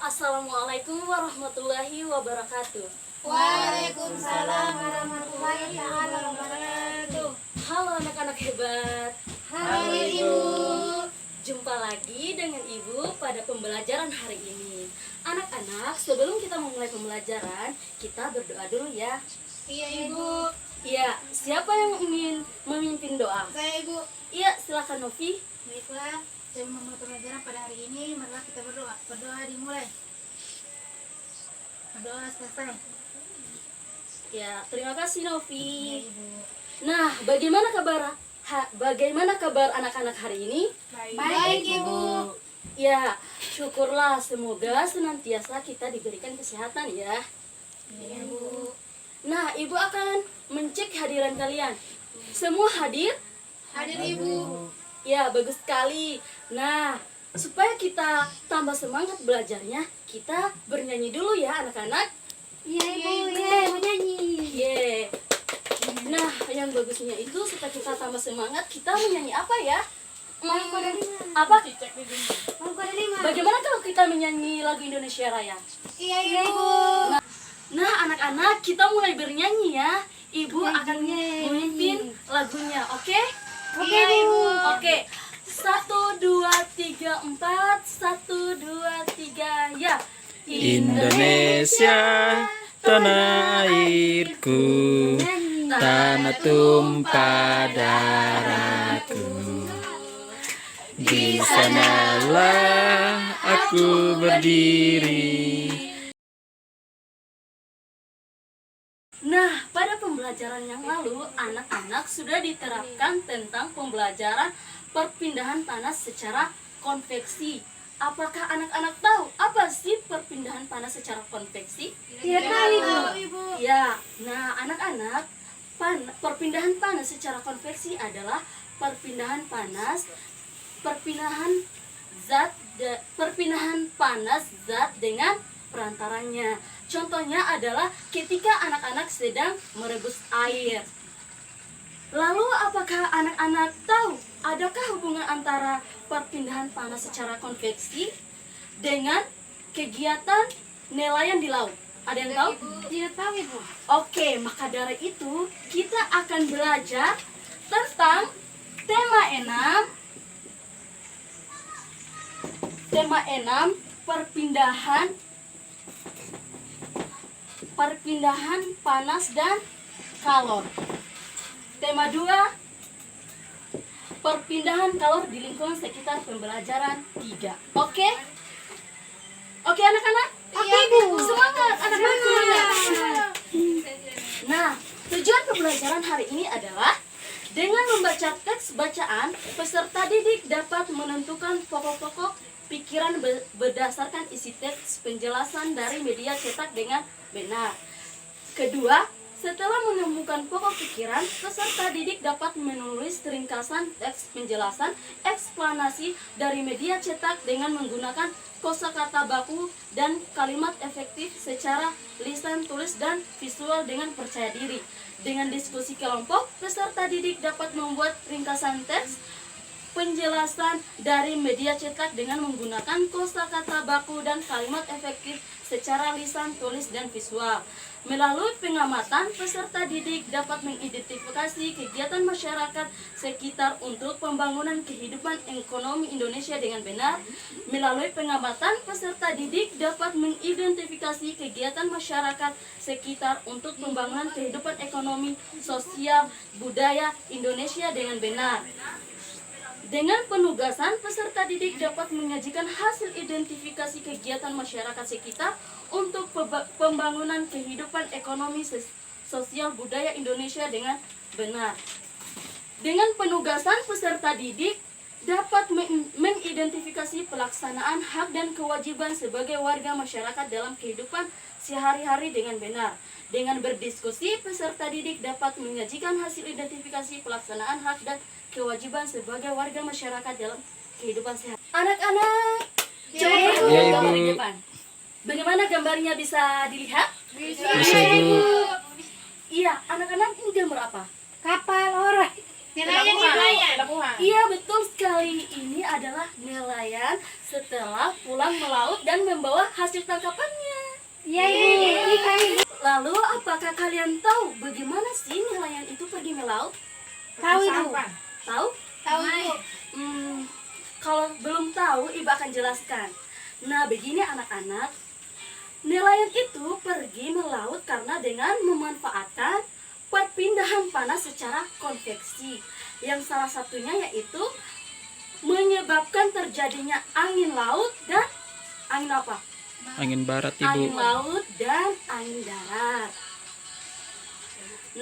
Assalamualaikum warahmatullahi wabarakatuh. Waalaikumsalam warahmatullahi taala wabarakatuh. Halo anak-anak hebat. Halo Ibu. Jumpa lagi dengan Ibu pada pembelajaran hari ini. Anak-anak, sebelum kita memulai pembelajaran, kita berdoa dulu ya. Iya Ibu. Iya, siapa yang ingin memimpin doa? Saya Ibu. Iya, silakan Novi. Baiklah, saya memulai pembelajaran pada hari ini. Marilah kita berdoa. Berdoa dimulai. Berdoa selesai. Ya, terima kasih Iya Novi. Ibu. Nah, bagaimana kabar anak-anak hari ini? Baik Ibu. Ya, syukurlah, semoga senantiasa kita diberikan kesehatan ya. Iya Ibu. Nah, Ibu akan mencek hadiran kalian. Semua hadir? Hadir Ibu. Ya, bagus sekali. Nah, supaya kita tambah semangat belajarnya, kita bernyanyi dulu ya anak-anak. Iya Ibu. Iya, mau nyanyi. Ye. Nah, yang bagusnya itu supaya kita tambah semangat, kita menyanyi apa ya? Apa? Mau kode 5. Bagaimana kalau kita menyanyi lagu Indonesia Raya? Iya Ibu. Nah, anak-anak, kita mulai bernyanyi ya. Ibu akan memimpin lagunya, oke? Oke Ibu. Oke. 1, 2, 3, 4. 1, 2, 3, ya. Indonesia, tanah airku, tanah tumpah darahku. Di sanalah aku berdiri. Nah, pada pembelajaran yang lalu, anak-anak sudah diterapkan tentang pembelajaran perpindahan panas secara konveksi. Apakah anak-anak tahu apa sih perpindahan panas secara konveksi? Tidak tahu Ibu. Ya, nah anak-anak, perpindahan panas secara konveksi adalah perpindahan panas zat dengan perantaranya. Contohnya adalah ketika anak-anak sedang merebus air. Lalu apakah anak-anak tahu adakah hubungan antara perpindahan panas secara konveksi dengan kegiatan nelayan di laut? Ada yang tahu? Tidak tahu Ibu. Oke, maka dari itu kita akan belajar tentang tema 6 perpindahan panas dan kalor. Tema 2 perpindahan kalor di lingkungan sekitar pembelajaran 3. Oke? Oke anak-anak? Iya, Ibu. Semangat anak-anak. Nah, tujuan pembelajaran hari ini adalah dengan membaca teks bacaan, peserta didik dapat menentukan pokok-pokok pikiran berdasarkan isi teks penjelasan dari media cetak dengan benar. Kedua, setelah menemukan pokok pikiran, peserta didik dapat menulis ringkasan teks penjelasan eksplanasi dari media cetak dengan menggunakan kosakata baku dan kalimat efektif secara lisan, tulis, dan visual dengan percaya diri. Dengan diskusi kelompok, peserta didik dapat membuat ringkasan teks penjelasan dari media cetak dengan menggunakan kosakata baku dan kalimat efektif secara lisan, tulis, dan visual. Melalui pengamatan, peserta didik dapat mengidentifikasi kegiatan masyarakat sekitar untuk pembangunan kehidupan ekonomi Indonesia dengan benar. Melalui pengamatan, peserta didik dapat mengidentifikasi kegiatan masyarakat sekitar untuk pembangunan kehidupan ekonomi, sosial, budaya Indonesia dengan benar. Dengan penugasan, peserta didik dapat menyajikan hasil identifikasi kegiatan masyarakat sekitar untuk pembangunan kehidupan ekonomi, sosial, budaya Indonesia dengan benar. Dengan penugasan, peserta didik dapat mengidentifikasi pelaksanaan hak dan kewajiban sebagai warga masyarakat dalam kehidupan sehari-hari dengan benar. Dengan berdiskusi, peserta didik dapat menyajikan hasil identifikasi pelaksanaan hak dan kewajiban sebagai warga masyarakat dalam kehidupan sehari. Anak-anak, coba perhatikan Ya, Ibu. gambar di depan. Bagaimana gambarnya bisa dilihat? Bisa Ibu. Iya, anak-anak ini gambar apa? Kapal orang. Nelayan. Iya, betul sekali. Ini adalah nelayan setelah pulang melaut dan membawa hasil tangkapannya. Iya, Ibu. Lalu, apakah kalian tahu bagaimana sih nelayan itu pergi melaut? Tahu, Ibu. Tahu? Tahu, Ibu. Kalau belum tahu, Ibu akan jelaskan. Nah, begini anak-anak. Nelayan itu pergi melaut karena dengan memanfaatkan perpindahan panas secara konveksi. Yang salah satunya yaitu menyebabkan terjadinya angin laut dan angin apa? Angin barat, Angin Ibu. laut dan angin darat.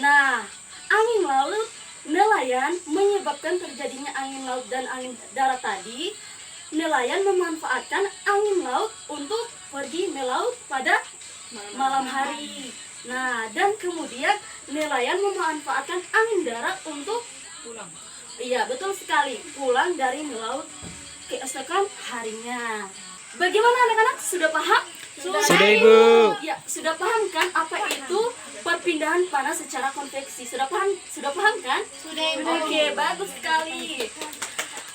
Nah, angin laut nelayan menyebabkan terjadinya angin laut dan angin darat tadi. Nelayan memanfaatkan angin laut untuk pergi melaut pada malam hari. Nah, dan kemudian nelayan memanfaatkan angin darat untuk Pulang. iya, betul sekali, pulang dari melaut keesokan harinya. Bagaimana anak-anak, sudah paham? Sudah, Ibu. Ya, sudah paham kan apa itu perpindahan panas secara konveksi? Sudah paham? Sudah paham kan? Sudah, Ibu. Oke, bagus sekali.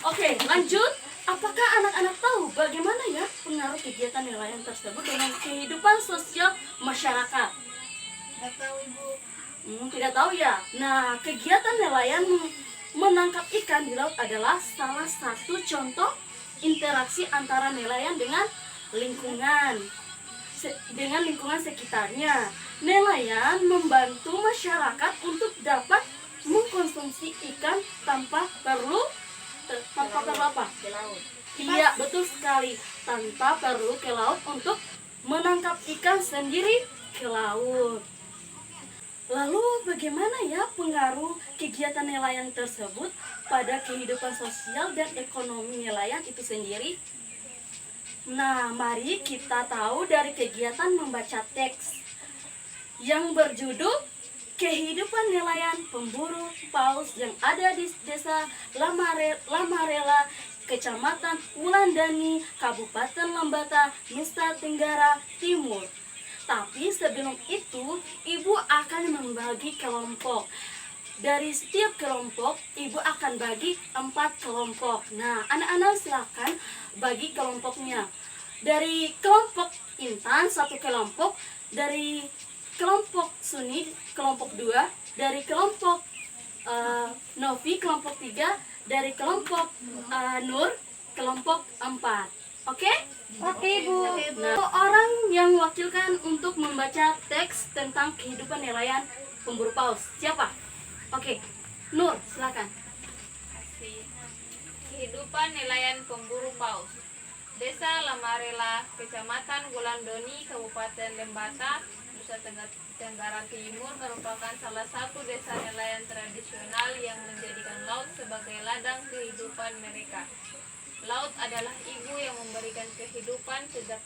Oke, lanjut. Apakah anak-anak tahu bagaimana ya pengaruh kegiatan nelayan tersebut dengan kehidupan sosial masyarakat? Tidak tahu, Ibu. Tidak tahu ya. Nah, kegiatan nelayan menangkap ikan di laut adalah salah satu contoh interaksi antara nelayan dengan lingkungan sekitarnya. Nelayan membantu masyarakat untuk dapat mengkonsumsi ikan tanpa perlu apa? Ke laut. Iya, betul sekali. Tanpa perlu ke laut untuk menangkap ikan sendiri ke laut. Lalu bagaimana ya pengaruh kegiatan nelayan tersebut pada kehidupan sosial dan ekonomi nelayan itu sendiri? Nah, mari kita tahu dari kegiatan membaca teks yang berjudul Kehidupan Nelayan Pemburu Paus yang ada di desa Lamarela, Kecamatan Wulandani, Kabupaten Lembata, Nusa Tenggara Timur. Tapi sebelum itu, Ibu akan membagi kelompok. Dari setiap kelompok, Ibu akan bagi 4 kelompok. Nah, anak-anak silakan bagi kelompoknya. Dari kelompok Intan, 1 kelompok. Dari kelompok Suni, kelompok 2. Dari kelompok Novi, kelompok 3. Dari kelompok Nur, kelompok 4. Oke? Oke, Ibu. Nah, orang yang mewakilkan untuk membaca teks tentang kehidupan nelayan pemburu paus. Siapa? Oke, Nur, silakan. Kehidupan nelayan pemburu paus. Desa Lamarela, Kecamatan Wulandoni, Kabupaten Lembata, Nusa Tenggara Timur merupakan salah satu desa nelayan tradisional yang menjadikan laut sebagai ladang kehidupan mereka. Laut adalah ibu yang memberikan kehidupan sejak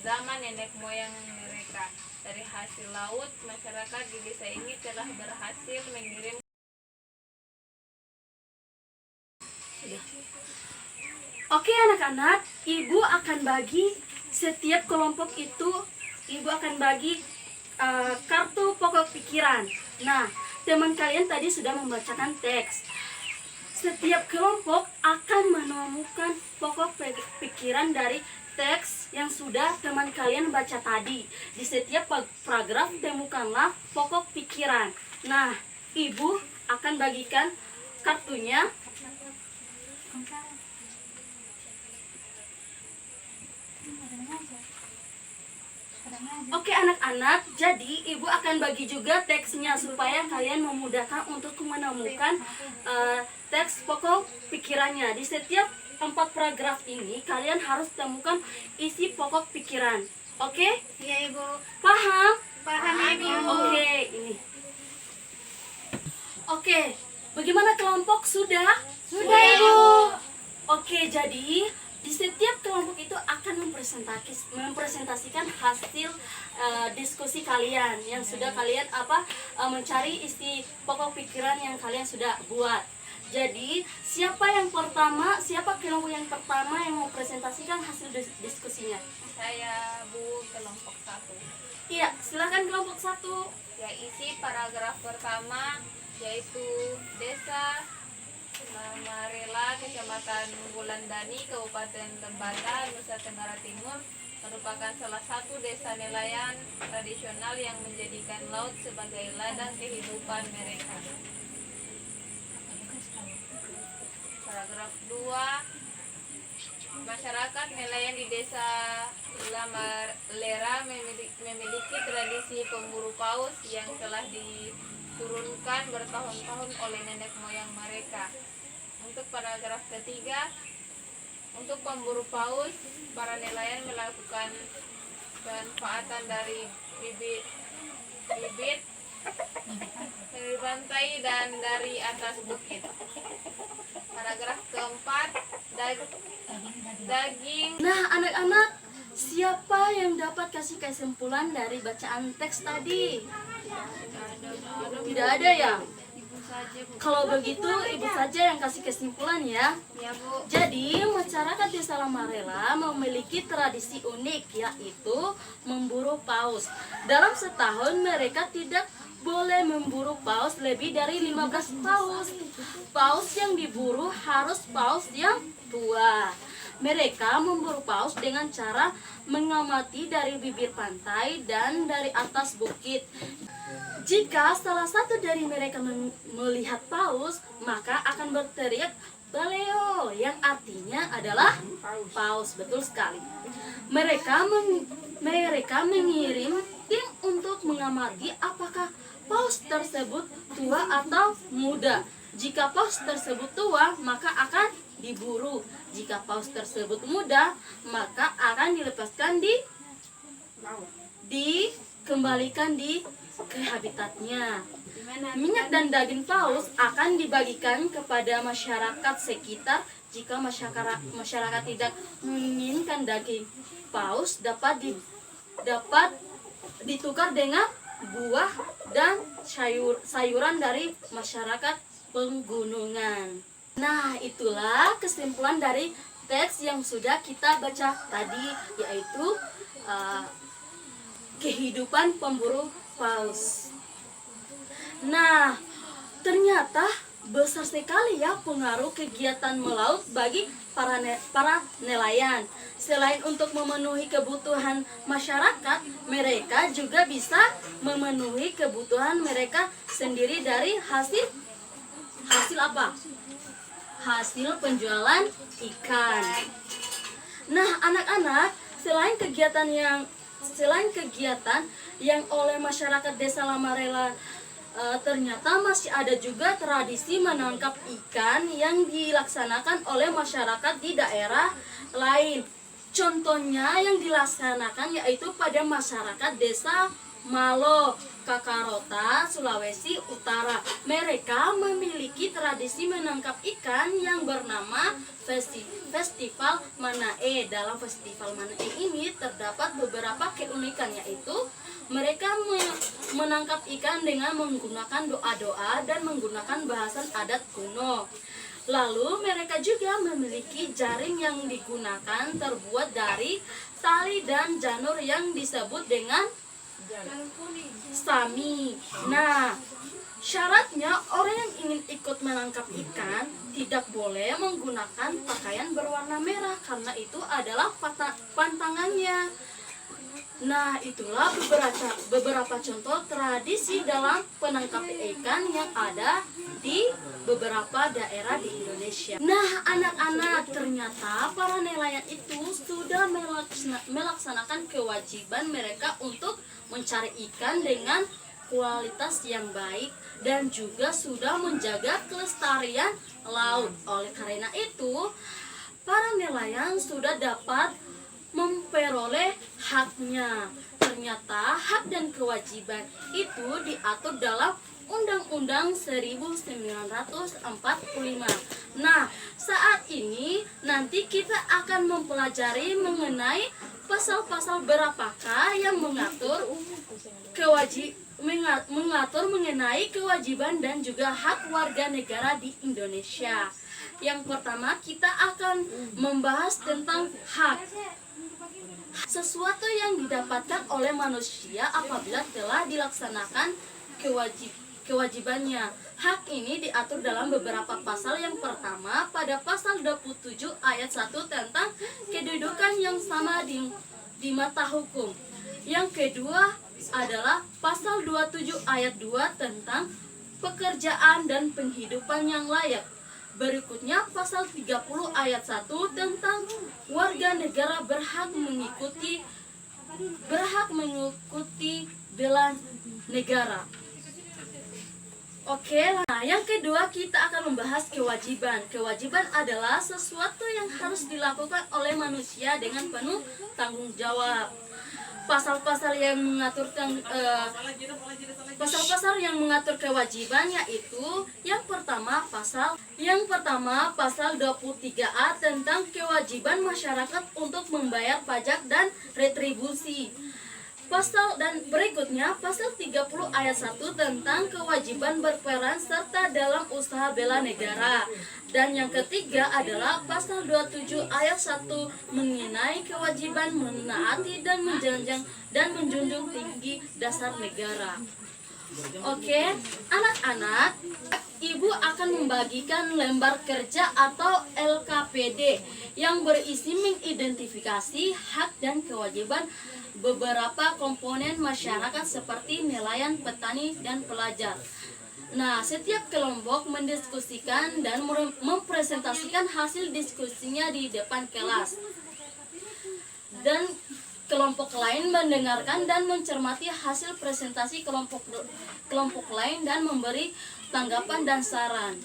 zaman nenek moyang mereka. Dari hasil laut, masyarakat di desa ini telah berhasil mengirim. Oke anak-anak, Ibu akan bagi setiap kelompok itu, Ibu akan bagi kartu pokok pikiran. Nah, teman kalian tadi sudah membacakan teks. Setiap kelompok akan menemukan pokok pikiran dari teks yang sudah teman kalian baca tadi. Di setiap paragraf temukanlah pokok pikiran. Nah, Ibu akan bagikan kartunya. Oke anak-anak, jadi Ibu akan bagi juga teksnya supaya kalian memudahkan untuk menemukan teks pokok pikirannya. Di setiap 4 paragraf ini kalian harus temukan isi pokok pikiran. Oke? Iya, Ibu. Paham? Paham, Ibu. Oke, ini. Oke, bagaimana kelompok sudah? Sudah, Ibu. Oke, jadi di setiap kelompok itu akan mempresentasikan hasil diskusi kalian yang sudah kalian mencari isi pokok pikiran yang kalian sudah buat. Jadi siapa kelompok yang pertama yang mempresentasikan hasil diskusinya? Saya Bu, kelompok 1. Iya, silakan kelompok 1. Ya, isi paragraf pertama yaitu desa Lamarela, Kecamatan Wulandani, Kabupaten Lembata, Nusa Tenggara Timur, merupakan salah satu desa nelayan tradisional yang menjadikan laut sebagai ladang kehidupan mereka. Paragraf 2. Masyarakat nelayan di desa Lamarela memiliki tradisi pemburu paus yang telah diturunkan bertahun-tahun oleh nenek moyang mereka. Untuk paragraf ketiga, untuk pemburu paus, para nelayan melakukan pemanfaatan dari bibit dari pantai dan dari atas bukit. Paragraf keempat, daging. Nah, anak-anak, siapa yang dapat kasih kesimpulan dari bacaan teks tadi? Tidak ada ya? Ibu saja, Bu. Kalau begitu, ibu saja yang kasih kesimpulan ya. Ya, Bu. Jadi, masyarakat desa Lamarela memiliki tradisi unik, yaitu memburu paus. Dalam setahun, mereka tidak boleh memburu paus lebih dari 15 paus. Paus yang diburu harus paus yang tua. Mereka memburu paus dengan cara mengamati dari bibir pantai dan dari atas bukit. Jika salah satu dari mereka melihat paus, maka akan berteriak baleo, yang artinya adalah paus. Betul sekali. Mereka mengirim tim untuk mengamati apakah paus tersebut tua atau muda. Jika paus tersebut tua, maka akan diburu. Jika paus tersebut muda, maka akan dilepaskan dikembalikan ke habitatnya. Minyak dan daging paus akan dibagikan kepada masyarakat sekitar. Jika masyarakat tidak menginginkan daging paus, dapat ditukar dengan buah dan sayuran dari masyarakat pegunungan. Nah, itulah kesimpulan dari teks yang sudah kita baca tadi, yaitu kehidupan pemburu paus. Nah, ternyata besar sekali ya pengaruh kegiatan melaut bagi para nelayan. Selain untuk memenuhi kebutuhan masyarakat, mereka juga bisa memenuhi kebutuhan mereka sendiri dari hasil apa? Hasil penjualan ikan. Nah, anak-anak, selain kegiatan yang oleh masyarakat desa Lamarela, ternyata masih ada juga tradisi menangkap ikan yang dilaksanakan oleh masyarakat di daerah lain. Contohnya yang dilaksanakan yaitu pada masyarakat desa Malo, Kakarota, Sulawesi Utara. Mereka memiliki tradisi menangkap ikan yang bernama Festival Manae. Dalam Festival Manae ini terdapat beberapa keunikan, yaitu mereka menangkap ikan dengan menggunakan doa-doa dan menggunakan bahasan adat kuno. Lalu mereka juga memiliki jaring yang digunakan terbuat dari tali dan janur yang disebut dengan sami. Nah, syaratnya orang yang ingin ikut menangkap ikan tidak boleh menggunakan pakaian berwarna merah karena itu adalah pantangannya. Nah, itulah beberapa contoh tradisi dalam penangkapan ikan yang ada di beberapa daerah di Indonesia. Nah, anak-anak, ternyata para nelayan itu sudah melaksanakan kewajiban mereka untuk mencari ikan dengan kualitas yang baik dan juga sudah menjaga kelestarian laut. Oleh karena itu, para nelayan sudah dapat memperoleh haknya. Ternyata hak dan kewajiban itu diatur dalam Undang-Undang 1945. Nah, saat ini nanti kita akan mempelajari mengenai pasal-pasal berapakah yang mengatur mengenai kewajiban dan juga hak warga negara di Indonesia. Yang pertama, kita akan membahas tentang hak. Sesuatu yang didapatkan oleh manusia apabila telah dilaksanakan kewajibannya. Hak ini diatur dalam beberapa pasal. Yang pertama pada pasal 27 ayat 1 tentang kedudukan yang sama di mata hukum. Yang kedua adalah pasal 27 ayat 2 tentang pekerjaan dan penghidupan yang layak. Berikutnya pasal 30 ayat 1 tentang warga negara berhak mengikuti bela negara. Oke, nah yang kedua kita akan membahas kewajiban. Kewajiban adalah sesuatu yang harus dilakukan oleh manusia dengan penuh tanggung jawab. Pasal-pasal yang mengatur kewajiban yaitu yang pertama pasal 23A tentang kewajiban masyarakat untuk membayar pajak dan retribusi. Dan berikutnya pasal 30 ayat 1 tentang kewajiban berperan serta dalam usaha bela negara. Dan yang ketiga adalah pasal 27 ayat 1 mengenai kewajiban menaati dan menjunjung tinggi dasar negara. Oke, anak-anak, Ibu akan membagikan lembar kerja atau LKPD yang berisi mengidentifikasi hak dan kewajiban beberapa komponen masyarakat seperti nelayan, petani, dan pelajar. Nah, setiap kelompok mendiskusikan dan mempresentasikan hasil diskusinya di depan kelas. Dan kelompok lain mendengarkan dan mencermati hasil presentasi kelompok lain dan memberi tanggapan dan saran.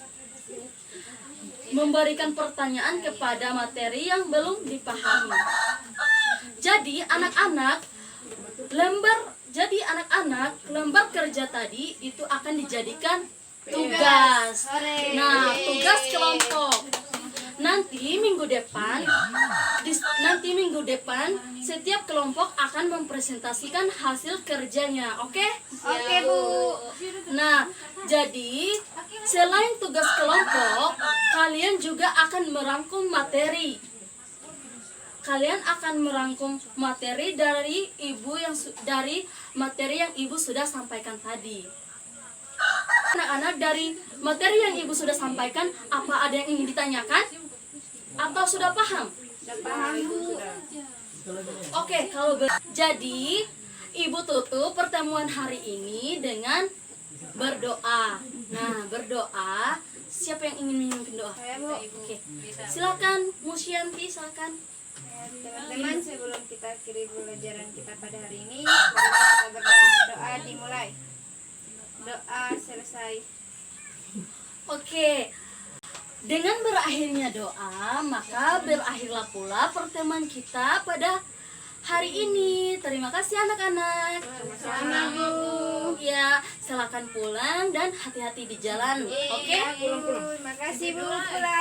Memberikan pertanyaan kepada materi yang belum dipahami. Jadi anak-anak, lembar kerja tadi itu akan dijadikan tugas. Nah, tugas kelompok. Nanti minggu depan setiap kelompok akan mempresentasikan hasil kerjanya. Oke? Oke, Bu. Nah, jadi selain tugas kelompok, kalian juga akan merangkum materi. Kalian akan merangkum materi dari materi yang Ibu sudah sampaikan tadi. Anak-anak, dari materi yang Ibu sudah sampaikan, apa ada yang ingin ditanyakan? Atau sudah paham? Sudah paham, Bu. Oke, jadi Ibu tutup pertemuan hari ini dengan berdoa. Nah, berdoa. Siapa yang ingin memimpin doa? Saya, Bu. Oke. Silakan, Musyanti, silakan. Teman-teman, sebelum kita akhiri pelajaran kita pada hari ini, marilah kita berdoa. Doa dimulai. Doa selesai. Oke. Dengan berakhirnya doa, maka berakhirlah pula pertemuan kita pada hari ini. Terima kasih anak-anak. Sama, Bu. Ya, silakan pulang dan hati-hati di jalan. Oke? Terima kasih, Bu. Pulang.